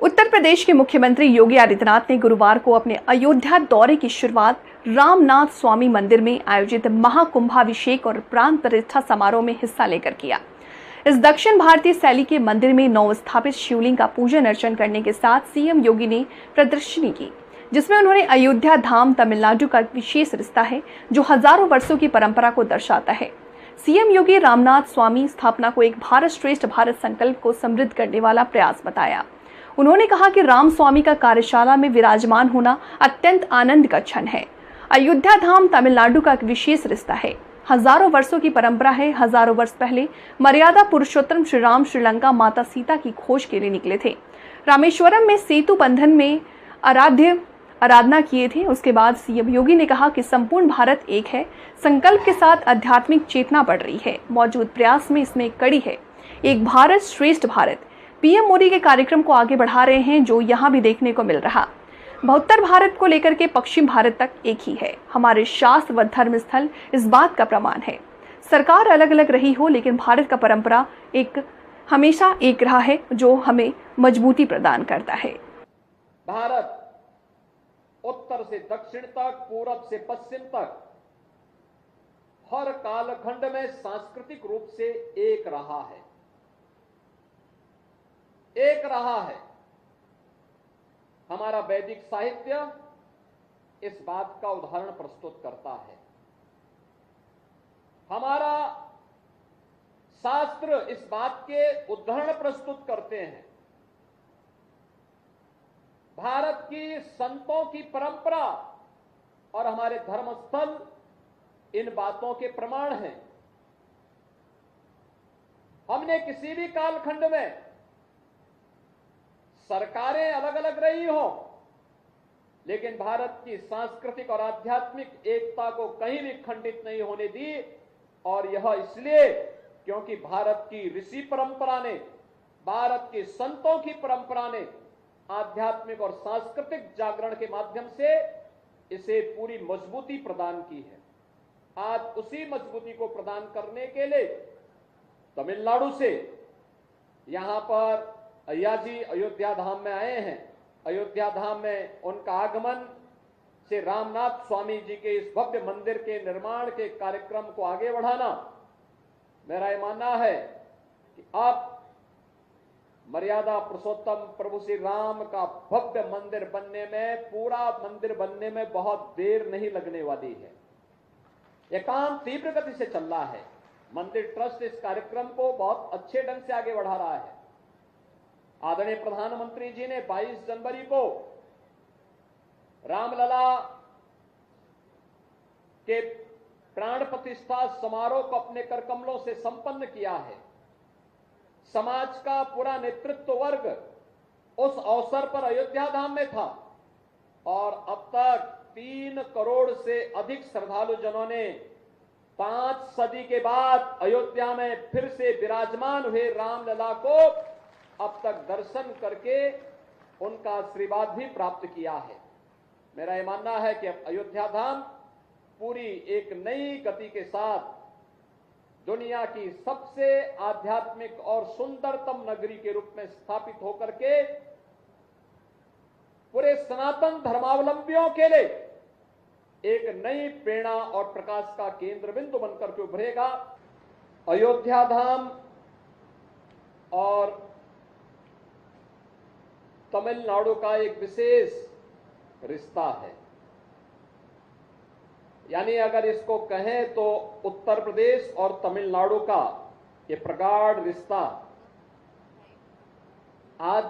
उत्तर प्रदेश के मुख्यमंत्री योगी आदित्यनाथ ने गुरुवार को अपने अयोध्या दौरे की शुरुआत रामनाथ स्वामी मंदिर में आयोजित महाकुंभाभिषेक और प्राण प्रतिष्ठा समारोह में हिस्सा लेकर किया। इस दक्षिण भारतीय शैली के मंदिर में नवस्थापित शिवलिंग का पूजन अर्चन करने के साथ सीएम योगी ने प्रदर्शनी की, जिसमें उन्होंने अयोध्या धाम तमिलनाडु का विशेष रिश्ता है जो हजारों वर्षों की परंपरा को दर्शाता है। सीएम योगी रामनाथ स्वामी स्थापना को एक भारत श्रेष्ठ भारत संकल्प को समृद्ध करने वाला प्रयास बताया। उन्होंने कहा कि राम स्वामी का कार्यशाला में विराजमान होना अत्यंत आनंद का क्षण है। अयोध्या धाम तमिलनाडु का एक विशेष रिश्ता है, हजारों वर्षों की परंपरा है। हजारों वर्ष पहले मर्यादा पुरुषोत्तम श्री राम श्रीलंका माता सीता की खोज के लिए निकले थे। रामेश्वरम में सेतु बंधन में आराधना किए थे। उसके बाद सीएम योगी ने कहा कि संपूर्ण भारत एक है। संकल्प के साथ आध्यात्मिक चेतना बढ़ रही है। मौजूद प्रयास में इसमें एक कड़ी है, एक भारत श्रेष्ठ भारत। पीएम मोदी के कार्यक्रम को आगे बढ़ा रहे हैं, जो यहाँ भी देखने को मिल रहा। बहुत्तर भारत को लेकर के पश्चिम भारत तक एक ही है। हमारे शास्त्र व धर्म स्थल इस बात का प्रमाण है। सरकार अलग अलग रही हो, लेकिन भारत का परंपरा एक हमेशा एक रहा है, जो हमें मजबूती प्रदान करता है। भारत उत्तर से दक्षिण तक, पूरब से पश्चिम तक हर कालखंड में सांस्कृतिक रूप से एक रहा है, एक रहा है। हमारा वैदिक साहित्य इस बात का उदाहरण प्रस्तुत करता है। हमारा शास्त्र इस बात के उदाहरण प्रस्तुत करते हैं। भारत की संतों की परंपरा और हमारे धर्मस्थल इन बातों के प्रमाण हैं। हमने किसी भी कालखंड में सरकारें अलग अलग रही हो, लेकिन भारत की सांस्कृतिक और आध्यात्मिक एकता को कहीं भी खंडित नहीं होने दी। और यह इसलिए क्योंकि भारत की ऋषि परंपरा ने, भारत के संतों की परंपरा ने आध्यात्मिक और सांस्कृतिक जागरण के माध्यम से इसे पूरी मजबूती प्रदान की है। आज उसी मजबूती को प्रदान करने के लिए तमिलनाडु से यहां पर अय्या जी अयोध्या धाम में आए हैं। अयोध्या धाम में उनका आगमन से रामनाथ स्वामी जी के इस भव्य मंदिर के निर्माण के कार्यक्रम को आगे बढ़ाना, मेरा यह मानना है कि अब मर्यादा पुरुषोत्तम प्रभु श्री राम का भव्य मंदिर बनने में, पूरा मंदिर बनने में बहुत देर नहीं लगने वाली है। यह काम तीव्र गति से चल रहा है। मंदिर ट्रस्ट इस कार्यक्रम को बहुत अच्छे ढंग से आगे बढ़ा रहा है। आदरणीय प्रधानमंत्री जी ने 22 जनवरी को रामलला के प्राण प्रतिष्ठा समारोह को अपने करकमलों से संपन्न किया है। समाज का पूरा नेतृत्व वर्ग उस अवसर पर अयोध्या धाम में था और अब तक 3 करोड़ से अधिक श्रद्धालु जनों ने 5 सदी के बाद अयोध्या में फिर से विराजमान हुए रामलला को अब तक दर्शन करके उनका आशीर्वाद भी प्राप्त किया है। मेरा यह मानना है कि अब अयोध्या धाम पूरी एक नई गति के साथ दुनिया की सबसे आध्यात्मिक और सुंदरतम नगरी के रूप में स्थापित होकर के पूरे सनातन धर्मावलंबियों के लिए एक नई प्रेरणा और प्रकाश का केंद्र बिंदु बनकर के उभरेगा। अयोध्या धाम और तमिलनाडु का एक विशेष रिश्ता है। यानी अगर इसको कहें तो उत्तर प्रदेश और तमिलनाडु का ये प्रगाढ़ रिश्ता आज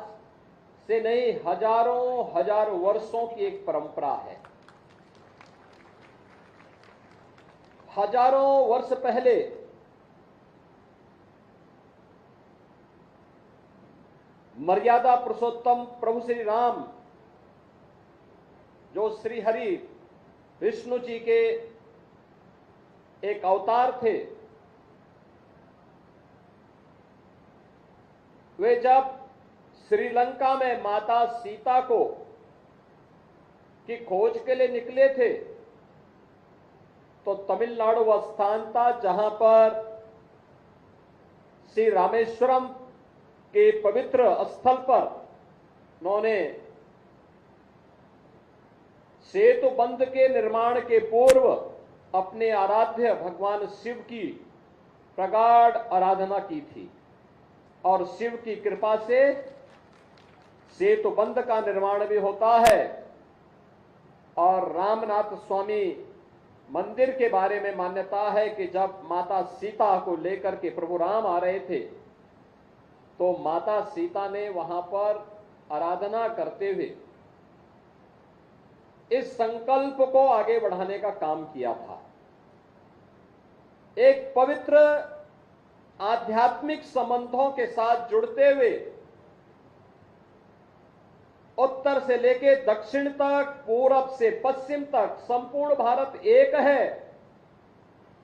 से नहीं, हजारों वर्षों की एक परंपरा है। हजारों वर्ष पहले मर्यादा पुरुषोत्तम प्रभु श्री राम, जो श्री हरि विष्णु जी के एक अवतार थे, वे जब श्रीलंका में माता सीता को की खोज के लिए निकले थे तो तमिलनाडु वह स्थान था जहां पर श्री रामेश्वरम के पवित्र स्थल पर उन्होंने सेतु बंध के निर्माण के पूर्व अपने आराध्य भगवान शिव की प्रगाढ़ आराधना की थी और शिव की कृपा से सेतु बंध का निर्माण भी होता है। और रामनाथ स्वामी मंदिर के बारे में मान्यता है कि जब माता सीता को लेकर के प्रभु राम आ रहे थे तो माता सीता ने वहां पर आराधना करते हुए इस संकल्प को आगे बढ़ाने का काम किया था। एक पवित्र आध्यात्मिक संबंधों के साथ जुड़ते हुए उत्तर से लेकर दक्षिण तक, पूरब से पश्चिम तक संपूर्ण भारत एक है।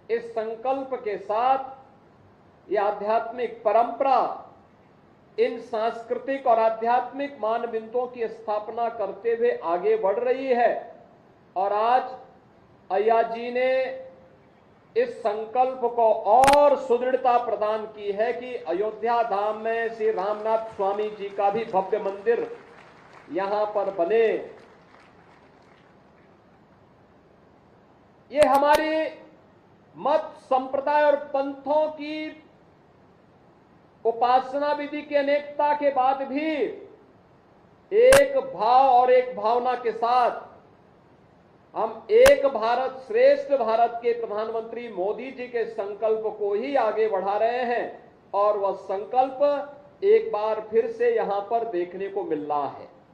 इस संकल्प के साथ यह आध्यात्मिक परंपरा इन सांस्कृतिक और आध्यात्मिक मानबिंदुओं की स्थापना करते हुए आगे बढ़ रही है। और आज अय्या जी ने इस संकल्प को और सुदृढ़ता प्रदान की है कि अयोध्या धाम में श्री रामनाथ स्वामी जी का भी भव्य मंदिर यहां पर बने। ये हमारी मत, संप्रदाय और पंथों की उपासना विधि की अनेकता के बाद भी एक भाव और एक भावना के साथ हम एक भारत श्रेष्ठ भारत के प्रधानमंत्री मोदी जी के संकल्प को ही आगे बढ़ा रहे हैं। और वह संकल्प एक बार फिर से यहां पर देखने को मिल रहा है।